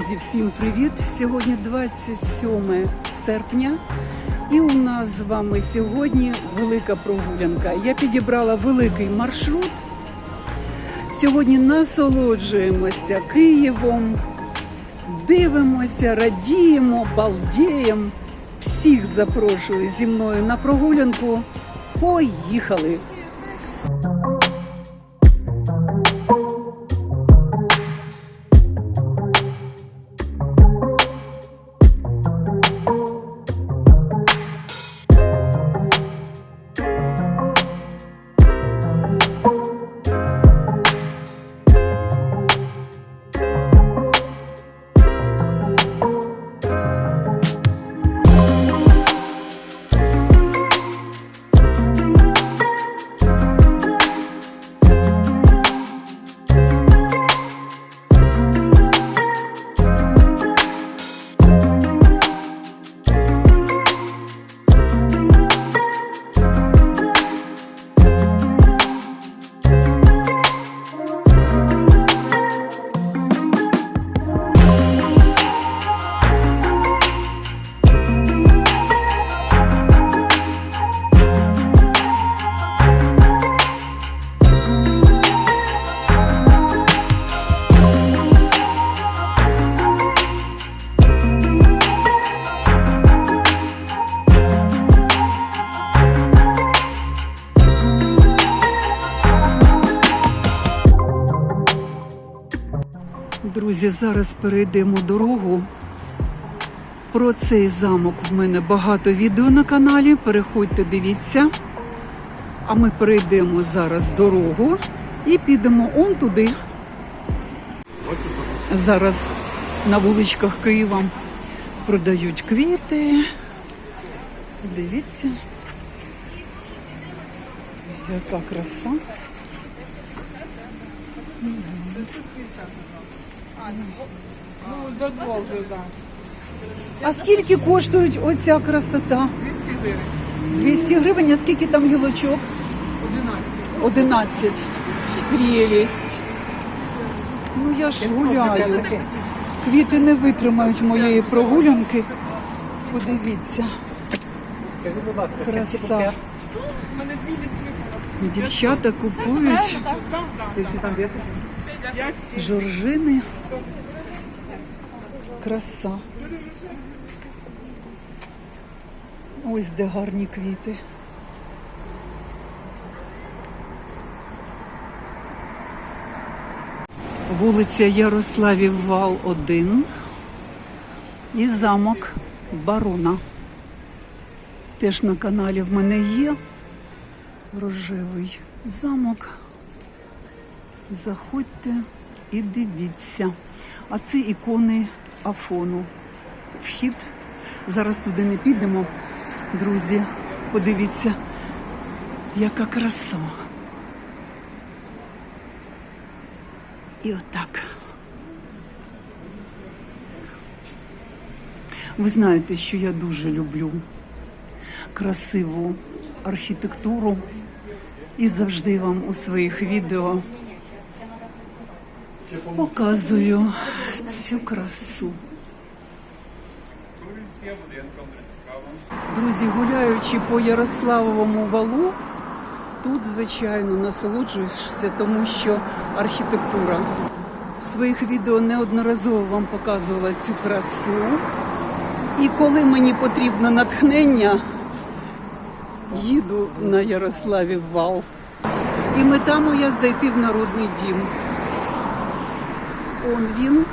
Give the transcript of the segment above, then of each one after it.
Друзі, всім привіт! Сьогодні 27 серпня і у нас з вами сьогодні велика прогулянка. Я підібрала великий маршрут. Сьогодні насолоджуємося Києвом, дивимося, радіємо, балдіємо. Всіх запрошую зі мною на прогулянку. Поїхали! Друзі, зараз перейдемо дорогу. Про цей замок в мене багато відео на каналі. Переходьте, дивіться. А ми перейдемо зараз дорогу і підемо он туди. Зараз на вуличках Києва продають квіти. Дивіться, яка краса. А скільки коштують оця красота? 200 гривень. 200 гривень, а скільки там гілочок? 11. 11. Прелість. Ну я ж гуляю. Квіти не витримають моєї прогулянки. Подивіться. Скажи, будь ласка, Краса. Дівчата купують жоржини. Краса. Ось де гарні квіти. Вулиця Ярославів Вал 1 і замок Барона. Теж на каналі в мене є рожевий замок. Заходьте і дивіться. А це ікони Афону. Вхід. Зараз туди не підемо. Друзі, подивіться, яка краса. І отак. Ви знаєте, що я дуже люблю красиву архітектуру і завжди вам у своїх відео показую цю красу. Друзі, гуляючи по Ярославовому валу, тут, звичайно, насолоджуєшся, тому що архітектура. В своїх відео неодноразово вам показувала цю красу. І коли мені потрібно натхнення, їду на Ярославів вал. І мета моя – зайти в Народний дім. Он він,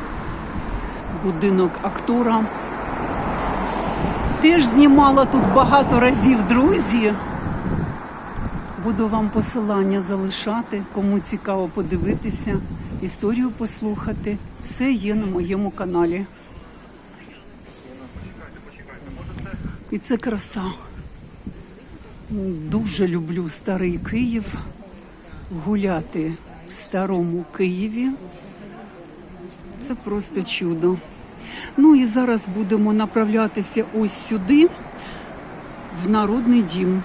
будинок актора. Теж знімала тут багато разів, друзі. Буду вам посилання залишати, кому цікаво подивитися, історію послухати. Все є на моєму каналі. І це краса. Дуже люблю старий Київ, гуляти в старому Києві. Це просто чудо. Ну і зараз будемо направлятися ось сюди, в Народний дім.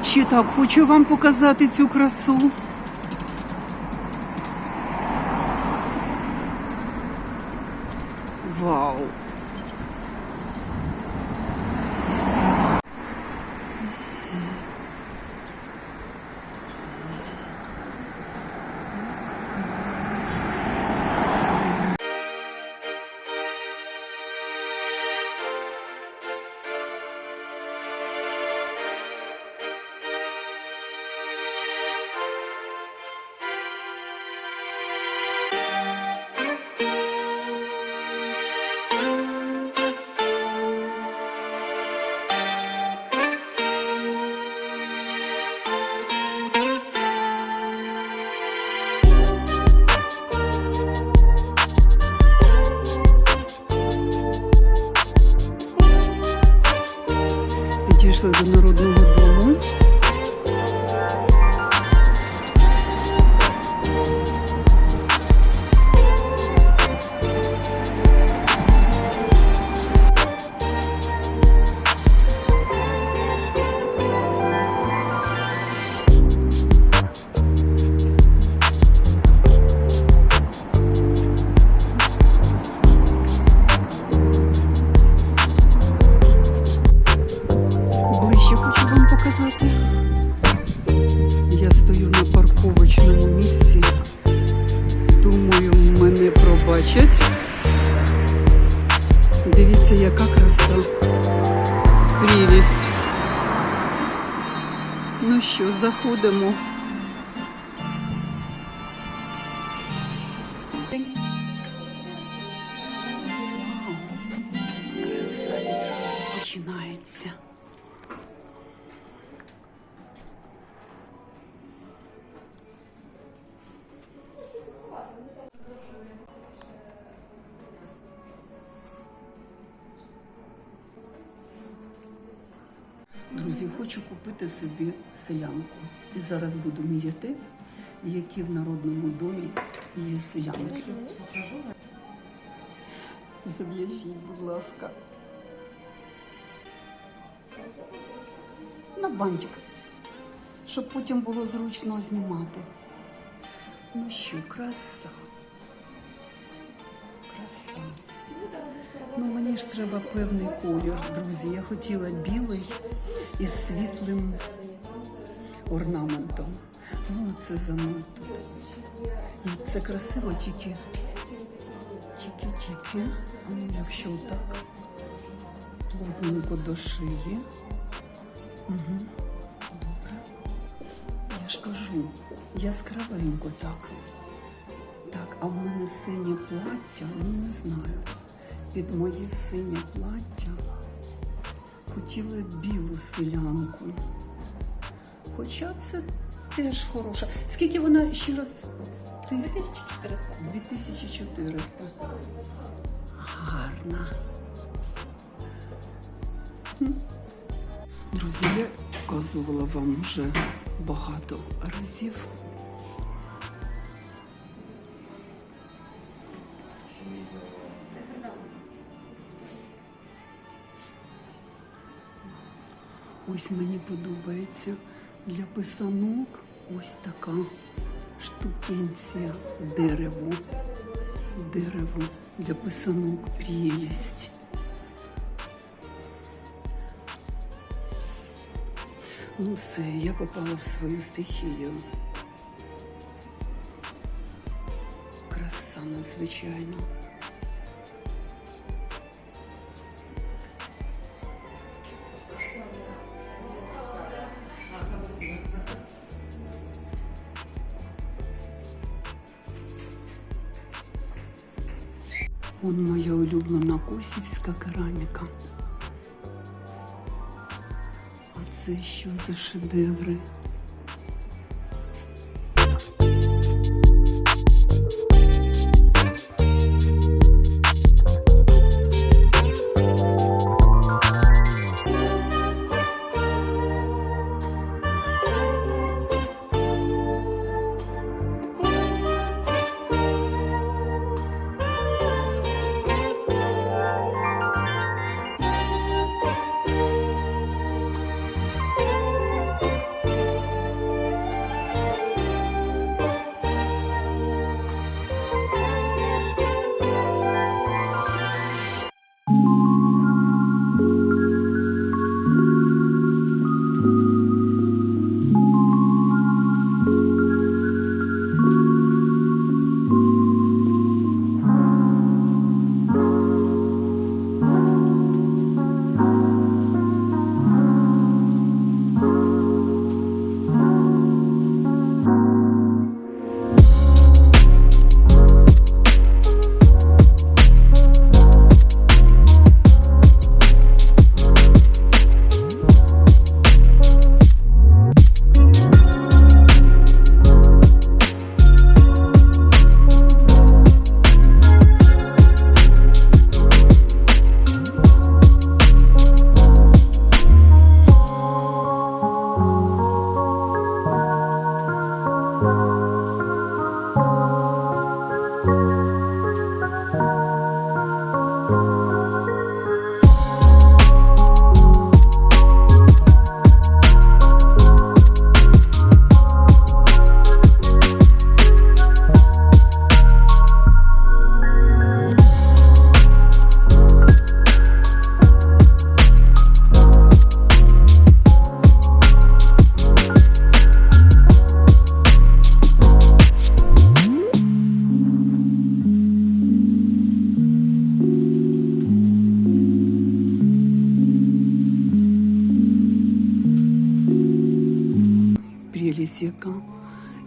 Ще так, хочу вам показати цю красу. Вау! Підійшли до Народного дому. Ближче хочу вам показати. Я стою на парковочному місці. Думаю, мене пробачать. Дивіться, яка краса. Прелість. Ну що, заходимо. Краса відразу починається. Друзі, хочу купити собі селянку. І зараз буду міряти, які в Народному домі є селянки. Зав'яжіть, будь ласка. На бантик, щоб потім було зручно знімати. Ну що, краса. Краса. Ну, мені ж треба певний колір, друзі. Я хотіла білий із світлим орнаментом. Ну, це занадто. Ну, це красиво тільки. Ну, якщо так, плотненько до шиї. Угу. Добре. Я ж кажу, яскравенько так. Так, а в мене синє плаття, ну не знаю. Під моє синє плаття хотіла білу селянку. Хоча це теж хороша. Скільки вона ще раз? 2400. 2400. Гарна. Друзі, я показувала вам вже багато разів. Ось мені подобається для писанок ось така штукенція дерево. Дерево для писанок прелість. Ну все, я попала в свою стихію. Краса надзвичайна. Вон моя улюблена косівська кераміка. А це що за шедеври? Прелість яка.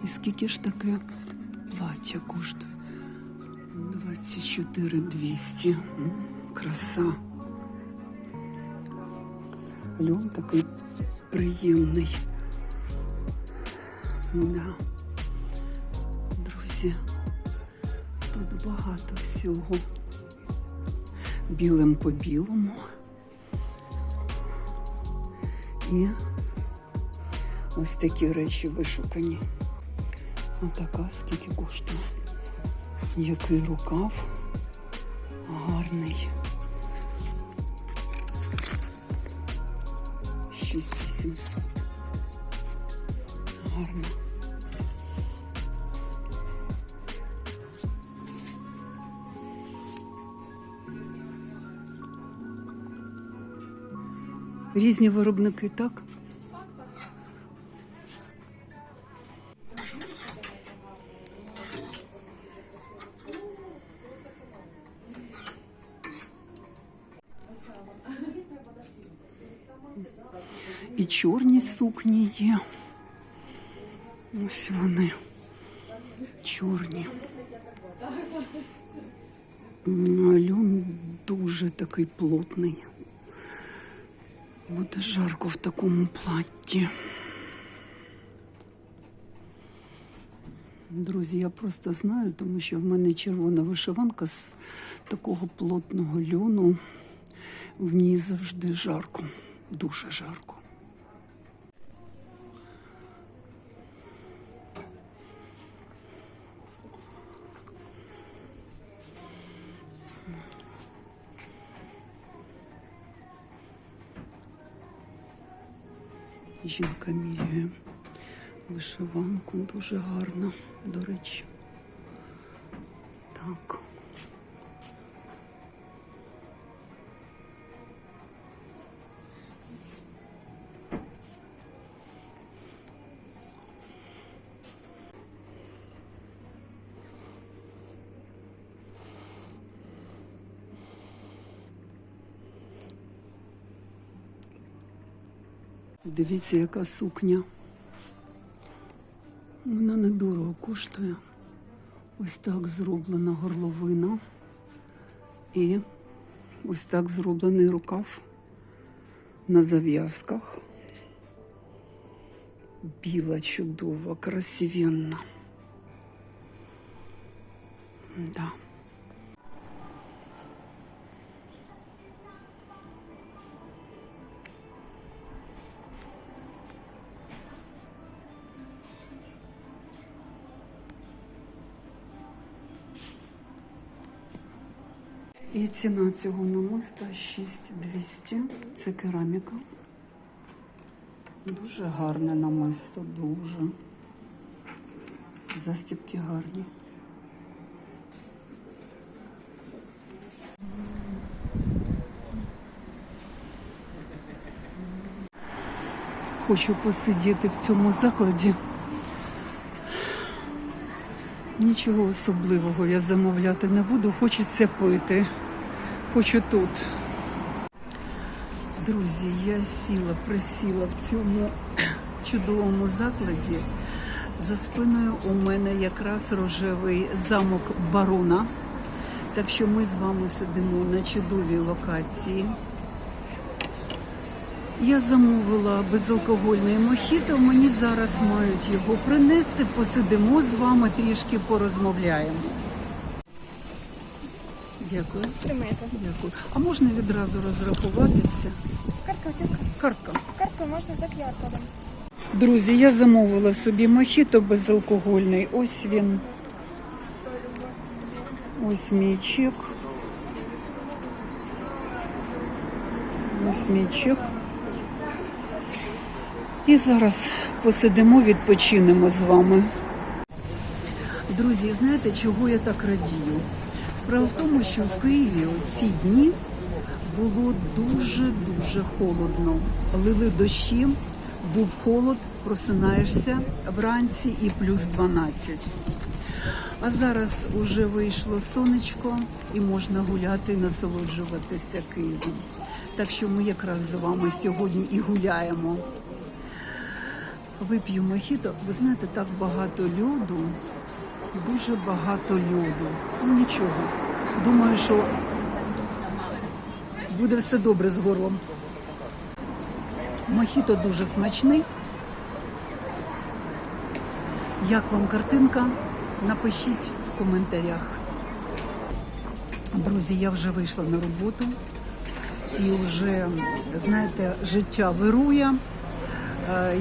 І скільки ж таке плаття коштує? 24 200. Краса. Льон такий приємний. Да. Друзі, тут багато всього. Білим по білому. І ось такі речі вишукані. Отака скільки коштує. Який рукав гарний. 6800. Гарно. Різні виробники, так? І чорні сукні є. Ось вони. Чорні. Льон дуже такий плотний. Буде жарко в такому платті. Друзі, я просто знаю, тому що в мене червона вишиванка з такого плотного льону. В ній завжди жарко. Дуже жарко. Жінка міряє вишиванку, дуже гарна, до речі. Так. Дивіться, яка сукня. Вона недорого коштує. Ось так зроблена горловина. І ось так зроблений рукав на зав'язках. Біла, чудова, красивенна. Да. І ціна цього намиста 6200. Це кераміка. Дуже гарне намисто, дуже. Застібки гарні. Хочу посидіти в цьому закладі. Нічого особливого я замовляти не буду, хочеться пити. Хочу тут. Друзі, я присіла в цьому чудовому закладі. За спиною у мене якраз рожевий замок Барона. Так що ми з вами сидимо на чудовій локації. Я замовила безалкогольний мохіто, мені зараз мають його принести, посидимо з вами, трішки порозмовляємо. Дякую. Тримайте. Дякую. А можна відразу розрахуватися? Картка у тебя. Картка. Картка можна за QR-кодом. Друзі, я замовила собі мохіто безалкогольний. Ось він. Ось мій чек. Ось мій чек. І зараз посидимо, відпочинемо з вами. Друзі, знаєте, чого я так радію? Справа в тому, що в Києві ці дні було дуже-дуже холодно. Лили дощі, був холод, просинаєшся вранці і плюс 12. А зараз уже вийшло сонечко і можна гуляти і насолоджуватися Києвом. Так що ми якраз з вами сьогодні і гуляємо. Вип'ю мохіто. Ви знаєте, так багато льоду, дуже багато льоду. Ну нічого, думаю, що буде все добре з гором. Мохіто дуже смачний. Як вам картинка? Напишіть в коментарях. Друзі, я вже вийшла на роботу і вже, знаєте, життя вирує.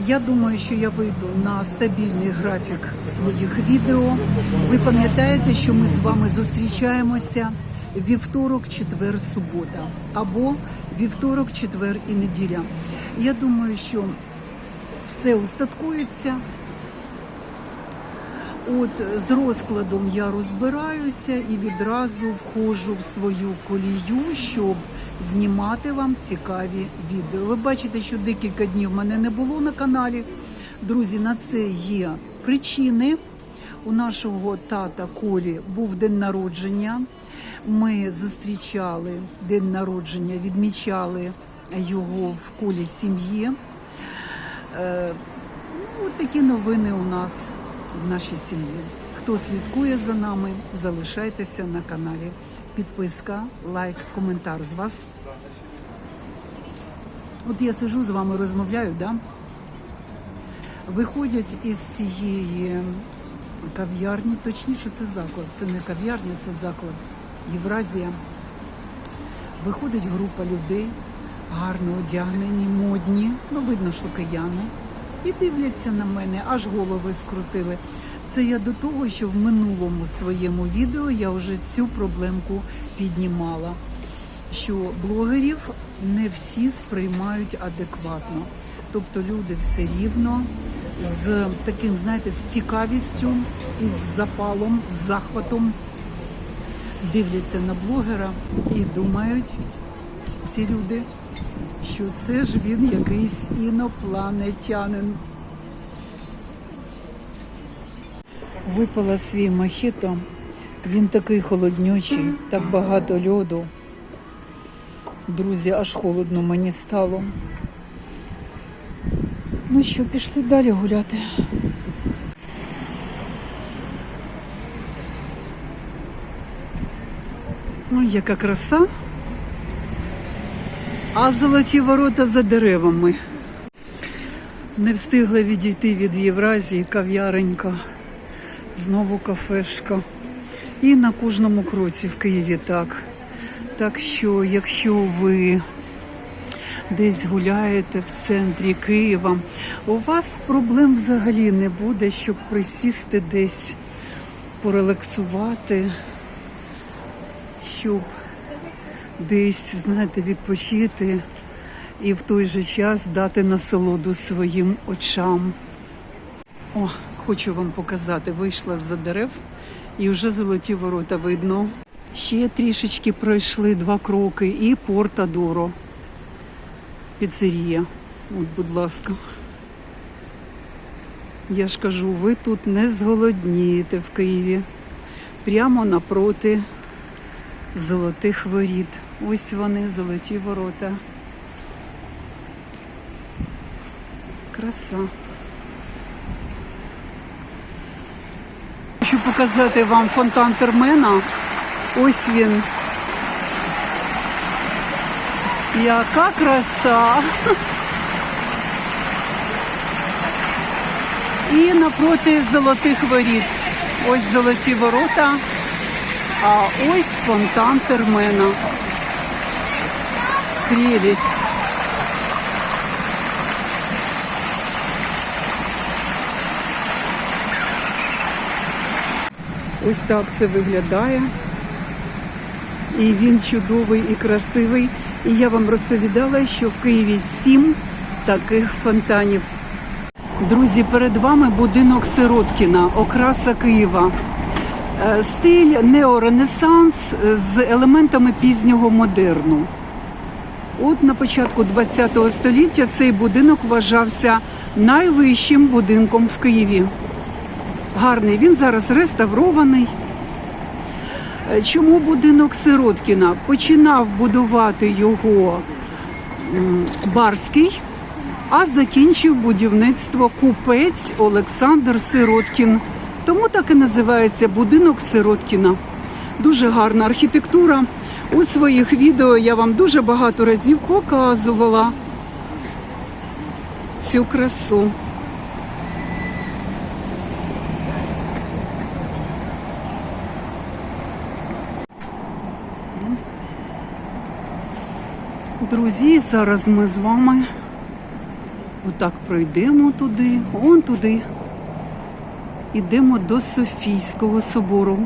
Я думаю, що я вийду на стабільний графік своїх відео. Ви пам'ятаєте, що ми з вами зустрічаємося вівторок, четвер, субота або вівторок, четвер і неділя. Я думаю, що все устаткується. От з розкладом я розбираюся і відразу входжу в свою колію, щоб знімати вам цікаві відео. Ви бачите, що декілька днів мене не було на каналі. Друзі, на це є причини. У нашого тата Колі був день народження. Ми зустрічали день народження, відмічали його в колі сім'ї. От такі новини у нас в нашій сім'ї. Хто слідкує за нами, залишайтеся на каналі. Підписка, лайк, коментар з вас. От я сижу з вами, розмовляю, да? Виходять із цієї кав'ярні, точніше це заклад, це не кав'ярня, це заклад Євразія. Виходить група людей, гарно одягнені, модні, ну видно, що кияни. І дивляться на мене, аж голови скрутили. Це я до того, що в минулому своєму відео я вже цю проблемку піднімала. Що блогерів не всі сприймають адекватно. Тобто люди все рівно з таким, знаєте, з цікавістю, із запалом, з захватом дивляться на блогера і думають ці люди, що це ж він якийсь інопланетянин. Випила свій мохіто, він такий холоднючий, так багато льоду. Друзі, аж холодно мені стало. Ну що, пішли далі гуляти. Ой, яка краса. А золоті ворота за деревами. Не встигла відійти від Євразії, кав'яренька, знову кафешка. І на кожному кроці в Києві так. Так що, якщо ви десь гуляєте в центрі Києва, у вас проблем взагалі не буде, щоб присісти десь, порелаксувати, щоб десь, знаєте, відпочити і в той же час дати насолоду своїм очам. О, хочу вам показати, вийшла з-за дерев і вже золоті ворота видно. Ще трішечки пройшли 2 кроки і Порт Адоро. Піцерія. От, будь ласка. Я ж кажу, ви тут не зголоднієте в Києві. Прямо напроти золотих воріт. Ось вони, золоті ворота. Краса. Хочу показати вам фонтан Термена. Ось він. Яка краса! І напроти золотих воріт. Ось золоті ворота, а ось фонтан Термена. Прелість. Ось так це виглядає. І він чудовий і красивий. І я вам розповідала, що в Києві 7 таких фонтанів. Друзі, перед вами будинок Сироткіна, окраса Києва. Стиль неоренесанс з елементами пізнього модерну. От на початку ХХ століття цей будинок вважався найвищим будинком в Києві. Гарний, він зараз реставрований. Чому будинок Сироткіна? Починав будувати його Барський, а закінчив будівництво купець Олександр Сироткін. Тому так і називається будинок Сироткіна. Дуже гарна архітектура. У своїх відео я вам дуже багато разів показувала цю красу. Друзі, зараз ми з вами отак пройдемо туди, вон туди. Ідемо до Софійського собору.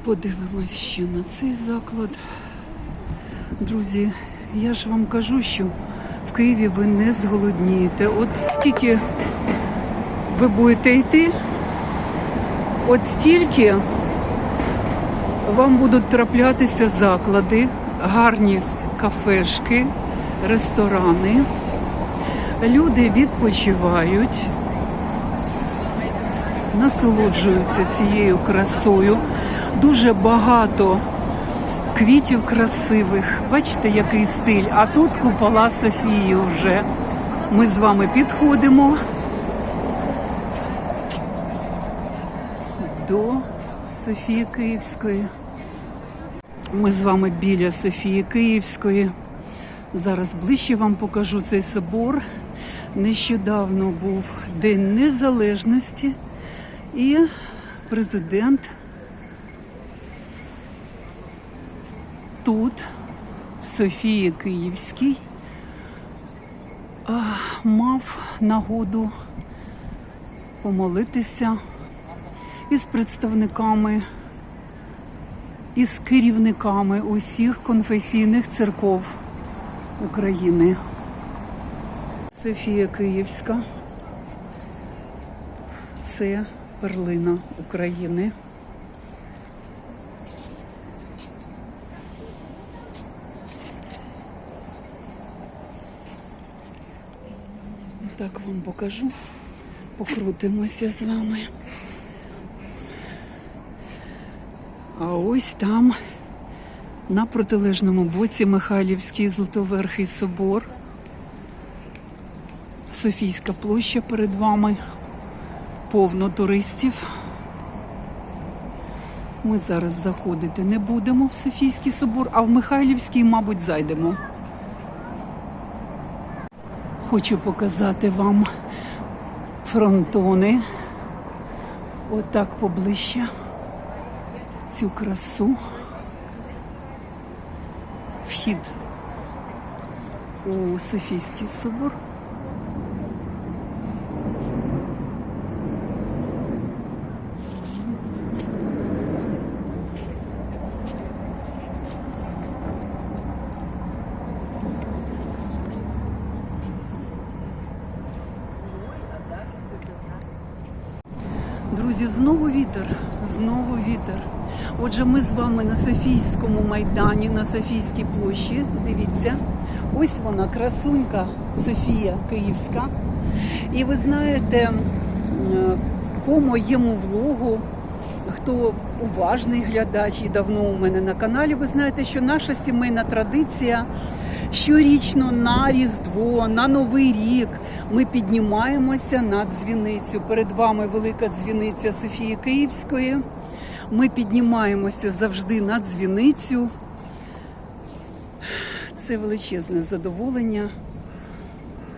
Подивимось ще на цей заклад. Друзі, я ж вам кажу, що в Києві ви не зголоднієте. От скільки ви будете йти, от стільки вам будуть траплятися заклади, гарні кафешки, ресторани. Люди відпочивають, насолоджуються цією красою. Дуже багато квітів красивих. Бачите, який стиль. А тут купола Софії вже. Ми з вами підходимо до Софії Київської. Ми з вами біля Софії Київської. Зараз ближче вам покажу цей собор. Нещодавно був День Незалежності і президент тут, в Софії Київській, мав нагоду помолитися із представниками, із керівниками усіх конфесійних церков України. Софія Київська – це перлина України. Так вам покажу. Покрутимося з вами. А ось там, на протилежному боці, Михайлівський Златоверхий собор. Софійська площа перед вами. Повно туристів. Ми зараз заходити не будемо в Софійський собор, а в Михайлівський, мабуть, зайдемо. Хочу показати вам фронтони. Отак поближче. Цю красу. Вхід у Софійський собор. Друзі, знову вітер, знову вітер. Отже, ми з вами на Софійському майдані, на Софійській площі. Дивіться, ось вона, красунька Софія Київська. І ви знаєте, по моєму влогу, хто уважний глядач і давно у мене на каналі, ви знаєте, що наша сімейна традиція щорічно на Різдво, на Новий рік ми піднімаємося на дзвіницю. Перед вами велика дзвіниця Софії Київської. Ми піднімаємося завжди на дзвіницю. Це величезне задоволення.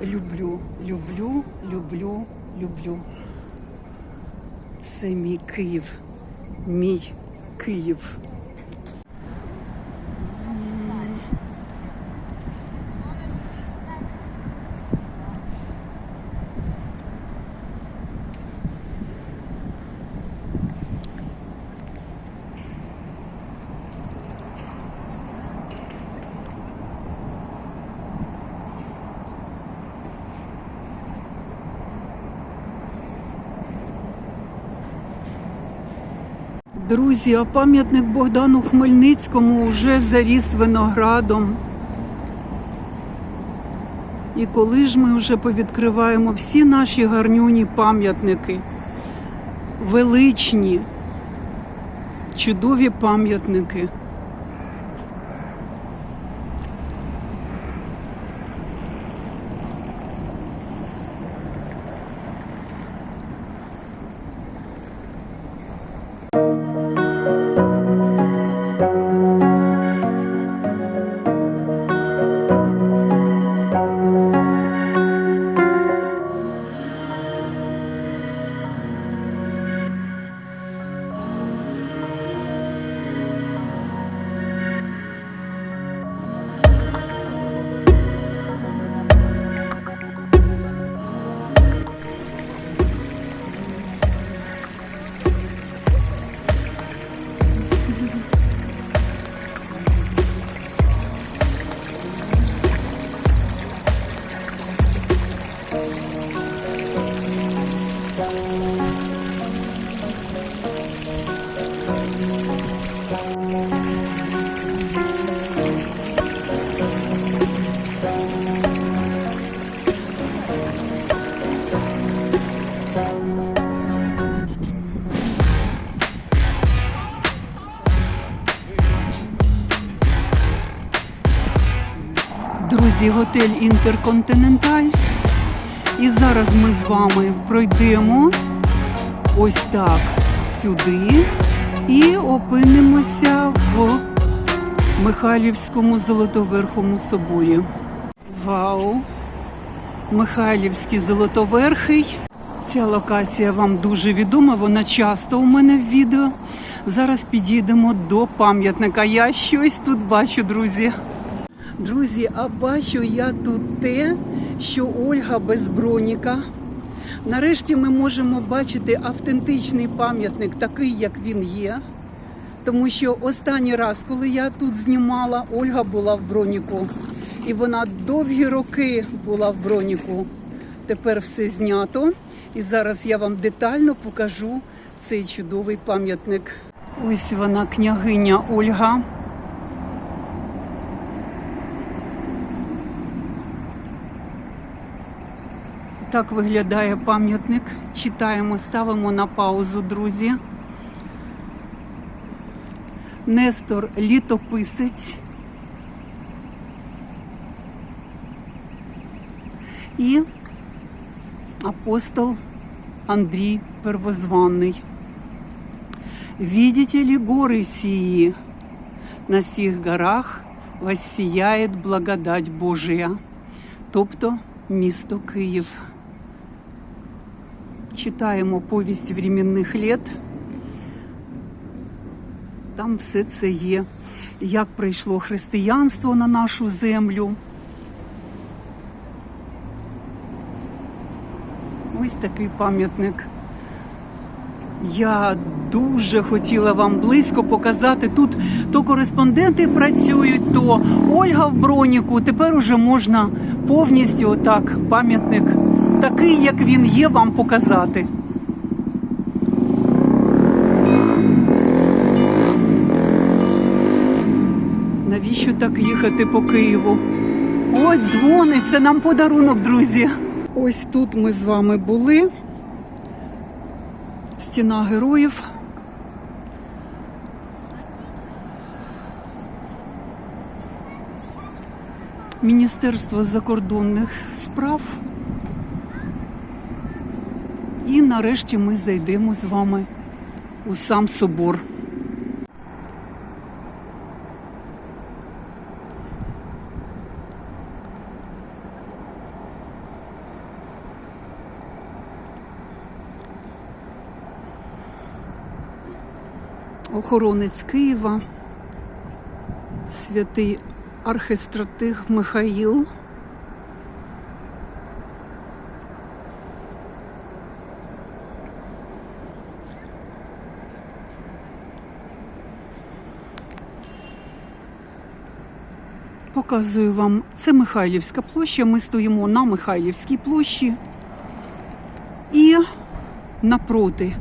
Люблю, люблю, люблю, люблю. Це мій Київ. Мій Київ. Друзі, а пам'ятник Богдану Хмельницькому вже заріс виноградом. І коли ж ми вже повідкриваємо всі наші гарнюні пам'ятники, величні, чудові пам'ятники. Друзі, готель Інтерконтиненталь. І зараз ми з вами пройдемо ось так сюди і опинимося в Михайлівському Золотоверхому соборі. Вау! Михайлівський Золотоверхий. Ця локація вам дуже відома, вона часто у мене в відео. Зараз підійдемо до пам'ятника. Я щось тут бачу, друзі. Друзі, а бачу я тут те, що Ольга без броніка. Нарешті ми можемо бачити автентичний пам'ятник, такий, як він є. Тому що останній раз, коли я тут знімала, Ольга була в броніку. І вона довгі роки була в броніку. Тепер все знято. І зараз я вам детально покажу цей чудовий пам'ятник. Ось вона, княгиня Ольга. Так виглядає пам'ятник. Читаємо, ставимо на паузу, друзі. Нестор Літописець. І апостол Андрій Первозванний. «Видите ли горы сии? На сих горах воссияет благодать Божия». Тобто місто Київ. Читаємо повість временних літ. Там все це є. Як прийшло християнство на нашу землю. Ось такий пам'ятник. Я дуже хотіла вам близько показати. Тут то кореспонденти працюють, то Ольга в броніку. Тепер уже можна повністю отак пам'ятник, такий, як він є, вам показати. Навіщо так їхати по Києву? Ой, дзвонить, це нам подарунок, друзі. Ось тут ми з вами були. Стіна героїв. Міністерство закордонних справ. І нарешті ми зайдемо з вами у сам собор. Охоронець Києва, святий архистратиг Михаїл. Показую вам, це Михайлівська площа, ми стоїмо на Михайлівській площі. І напроти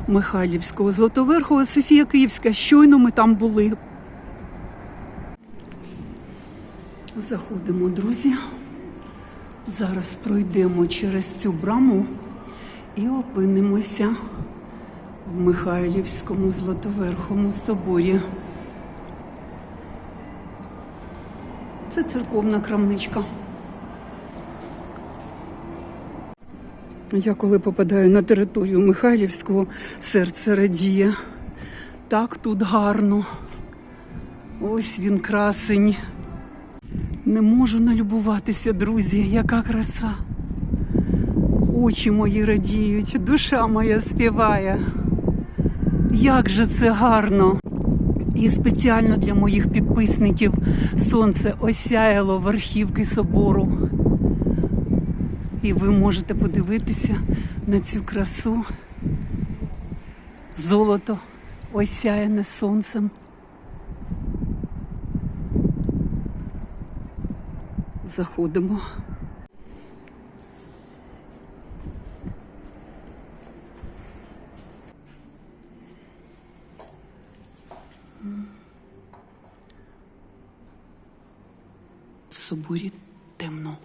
Михайлівського Златоверхого. Софія Київська, щойно ми там були. Заходимо, друзі. Зараз пройдемо через цю браму і опинимося в Михайлівському Златоверхому соборі. Це церковна крамничка. Я коли попадаю на територію Михайлівського, серце радіє. Так тут гарно. Ось він, красень. Не можу налюбуватися, друзі, яка краса. Очі мої радіють, душа моя співає. Як же це гарно! І спеціально для моїх підписників сонце осяяло верхівки собору. І ви можете подивитися на цю красу. Золото осяяне сонцем. Заходимо. В соборі темно.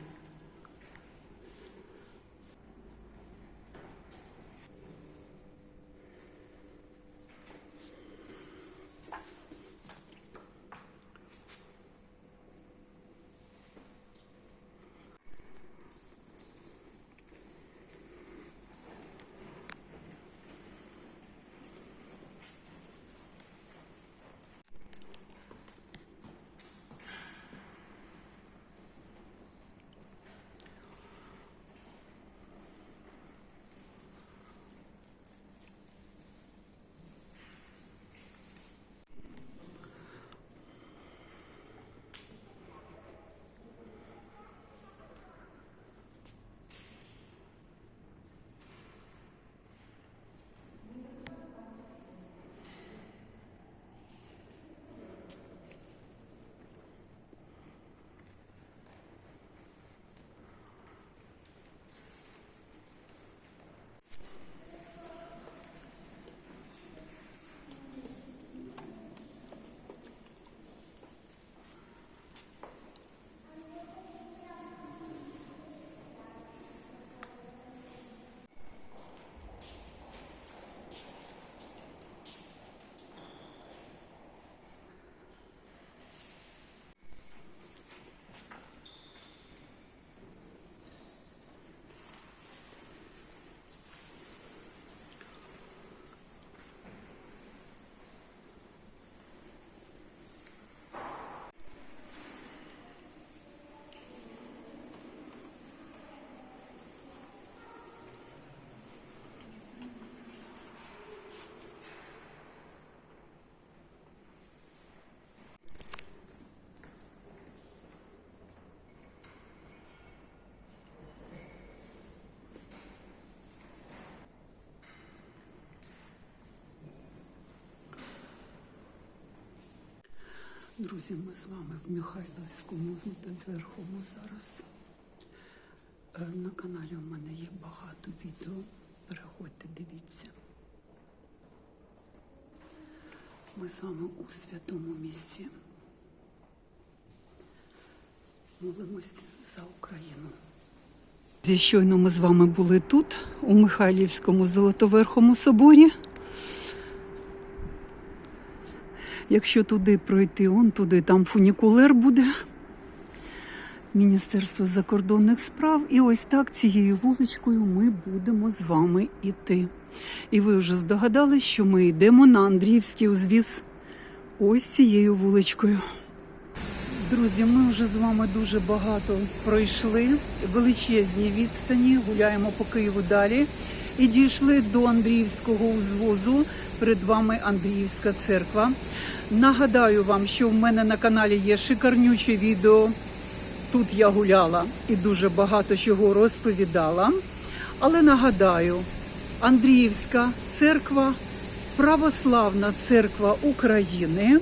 Друзі, ми з вами в Михайлівському Златоверхому зараз. На каналі у мене є багато відео. Переходьте, дивіться. Ми з вами у святому місці. Молимось за Україну. Щойно ми з вами були тут, у Михайлівському Золотоверхому соборі. Якщо туди пройти, он туди, там фунікулер буде. Міністерство закордонних справ. І ось так цією вуличкою ми будемо з вами йти. І ви вже здогадались, що ми йдемо на Андріївський узвіз ось цією вуличкою. Друзі, ми вже з вами дуже багато пройшли, величезні відстані, гуляємо по Києву далі. І дійшли до Андріївського узвозу, перед вами Андріївська церква. Нагадаю вам, що в мене на каналі є шикарнюче відео. Тут я гуляла і дуже багато чого розповідала. Але нагадаю, Андріївська церква, православна церква України,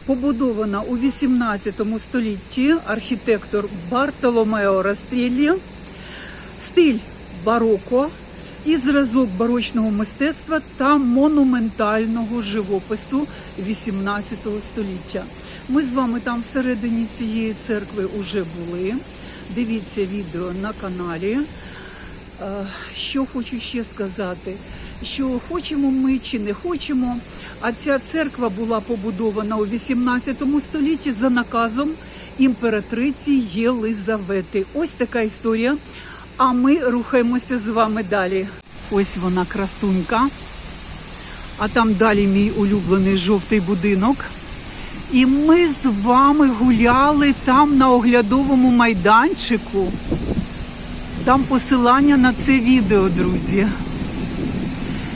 побудована у 18 столітті, архітектор Бартоломео Растреллі, стиль бароко, і зразок барочного мистецтва та монументального живопису XVIII століття. Ми з вами там всередині цієї церкви вже були. Дивіться відео на каналі. Що хочу ще сказати, що хочемо ми чи не хочемо, а ця церква була побудована у XVIII столітті за наказом імператриці Єлизавети. Ось така історія. А ми рухаємося з вами далі. Ось вона, красунька. А там далі мій улюблений жовтий будинок. І ми з вами гуляли там на оглядовому майданчику. Там посилання на це відео, друзі.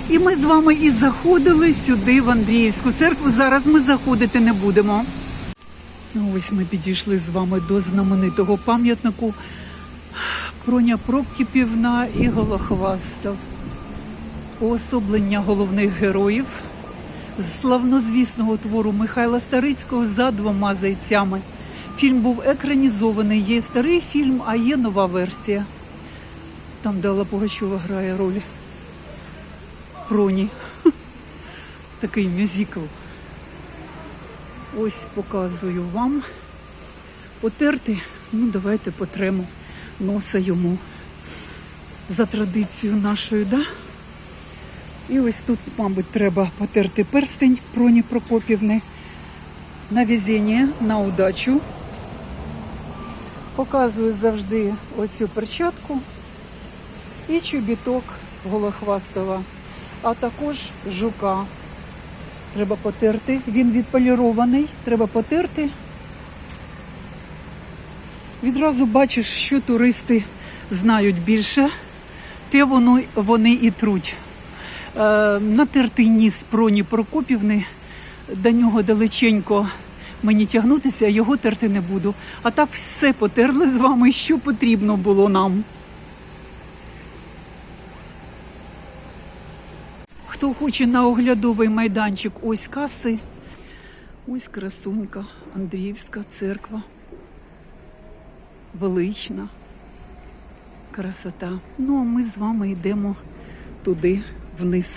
І ми з вами і заходили сюди, в Андріївську церкву. Зараз ми заходити не будемо. Ось ми підійшли з вами до знаменитого пам'ятнику Проня Прокіпівна і Голохвастов. Уособлення головних героїв з славнозвісного твору Михайла Старицького «За двома зайцями». Фільм був екранізований. Є старий фільм, а є нова версія. Там, де Алла Пугачова грає роль Проні. Такий мюзикл. Ось показую вам. Потерти, ну давайте потремо носа йому за традицією нашою, да? І ось тут, мабуть, треба потерти перстень Проні Прокопівни на везіння, на удачу. Показую завжди оцю перчатку і чобіток Голохвастова, а також жука. Треба потерти. Він відполірований, треба потерти. Відразу бачиш, що туристи знають більше, те вони і труть. Натертий ніс Проні Прокопівни, до нього далеченько мені тягнутися, його терти не буду. А так все потерли з вами, що потрібно було нам. Хто хоче на оглядовий майданчик, ось каси, ось красунька, Андріївська церква. Велична красота. Ну, а ми з вами йдемо туди, вниз.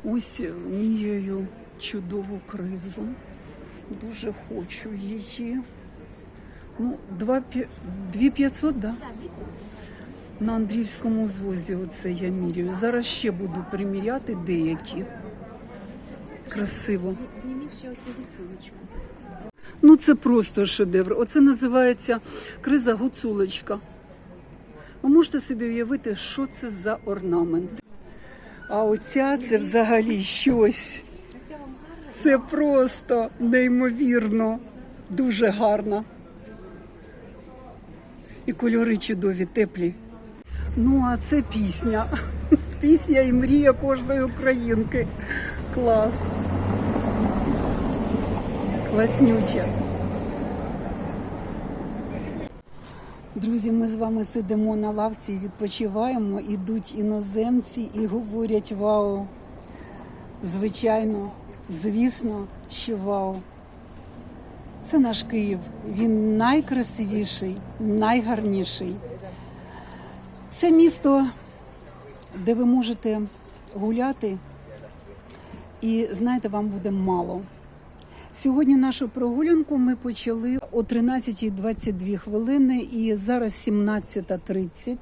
Ось міряю чудову кризу. Дуже хочу її. Ну, 2500, да? На Андріївському узвозі оце я міряю. Зараз ще буду приміряти деякі. Красиво. Зніміть ще оцю гуцулочку. Ну, це просто шедевр. Оце називається криза гуцулочка. Ви можете собі уявити, що це за орнамент. А оця це взагалі щось. Це просто неймовірно. Дуже гарно. І кольори чудові, теплі. Ну, а це пісня. Пісня і мрія кожної українки. Клас. Класнюча. Друзі, ми з вами сидимо на лавці і відпочиваємо. Ідуть іноземці і говорять вау. Звичайно, звісно, що вау. Це наш Київ. Він найкрасивіший, найгарніший. Це місто, де ви можете гуляти і, знаєте, вам буде мало. Сьогодні нашу прогулянку ми почали о 13:22 хвилини і зараз 17:30.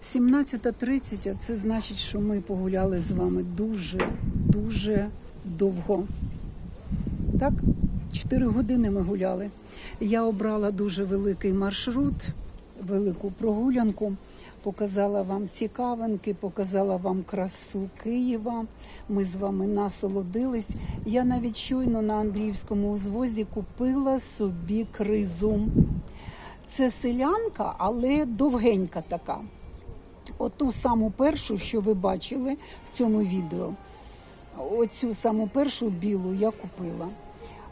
17:30, а це значить, що ми погуляли з вами дуже довго. Так? 4 години ми гуляли. Я обрала дуже великий маршрут, велику прогулянку. Показала вам цікавинки, показала вам красу Києва. Ми з вами насолодились. Я навіть щойно на Андріївському узвозі купила собі кризу. Це селянка, але довгенька така. Оту саму першу, що ви бачили в цьому відео. Оцю саму першу білу я купила.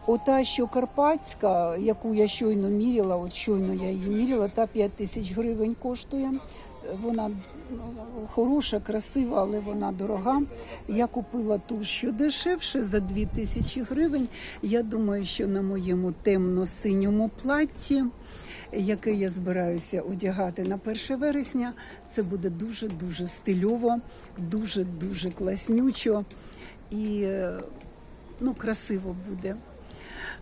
Ота, що карпатська, яку я щойно міряла, от щойно я її міряла, та 5000 гривень коштує. Вона хороша, красива, але вона дорога. Я купила ту, що дешевше, за 2000 гривень. Я думаю, що на моєму темно-синьому платті яке я збираюся одягати на 1 вересня. Це буде дуже-дуже стильово, дуже-дуже класнючо і красиво буде.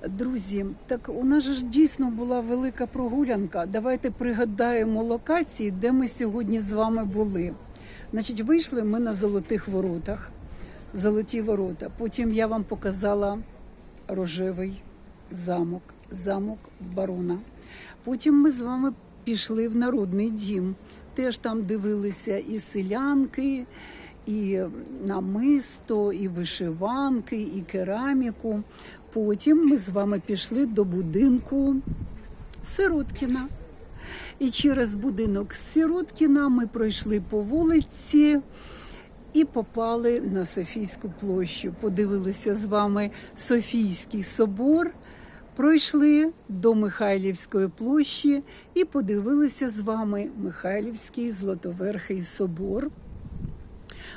Друзі, так у нас же ж дійсно була велика прогулянка. Давайте пригадаємо локації, де ми сьогодні з вами були. Значить, вийшли ми на Золотих воротах. Золоті ворота. Потім я вам показала рожевий замок, замок барона. Потім ми з вами пішли в Народний дім. Теж там дивилися і селянки, і намисто, і вишиванки, і кераміку. Потім ми з вами пішли до будинку Сироткіна. І через будинок Сироткіна ми пройшли по вулиці і попали на Софійську площу. Подивилися з вами Софійський собор, пройшли до Михайлівської площі і подивилися з вами Михайлівський Златоверхий собор.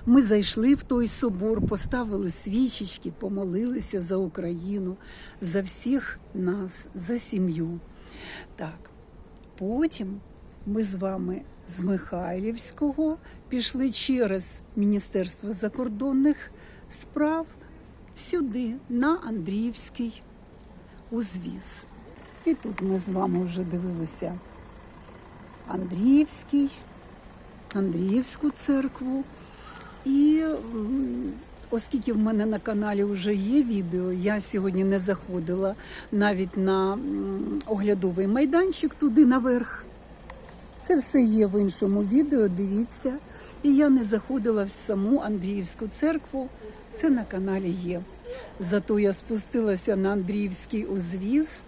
Ми зайшли в той собор, поставили свічечки, помолилися за Україну, за всіх нас, за сім'ю. Так, потім ми з вами з Михайлівського пішли через Міністерство закордонних справ сюди, на Андріївський узвіз. І тут ми з вами вже дивилися Андріївську церкву. І оскільки в мене на каналі вже є відео, я сьогодні не заходила навіть на оглядовий майданчик туди наверх. Це все є в іншому відео, дивіться. І я не заходила в саму Андріївську церкву, це на каналі є. Зато я спустилася на Андріївський узвіз,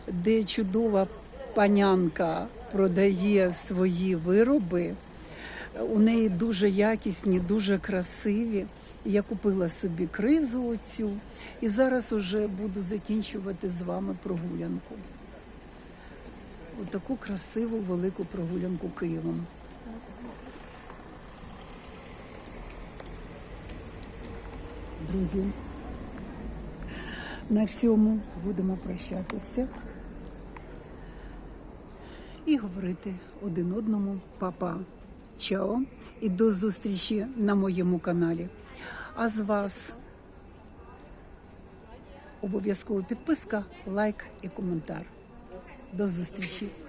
де чудова панянка продає свої вироби. У неї дуже якісні, дуже красиві. Я купила собі кризу оцю і зараз уже буду закінчувати з вами прогулянку. Отаку красиву велику прогулянку Києвом. Друзі, на цьому будемо прощатися і говорити один одному па-па. Чао і до зустрічі на моєму каналі. А з вас обов'язково підписка, лайк і коментар. До зустрічі!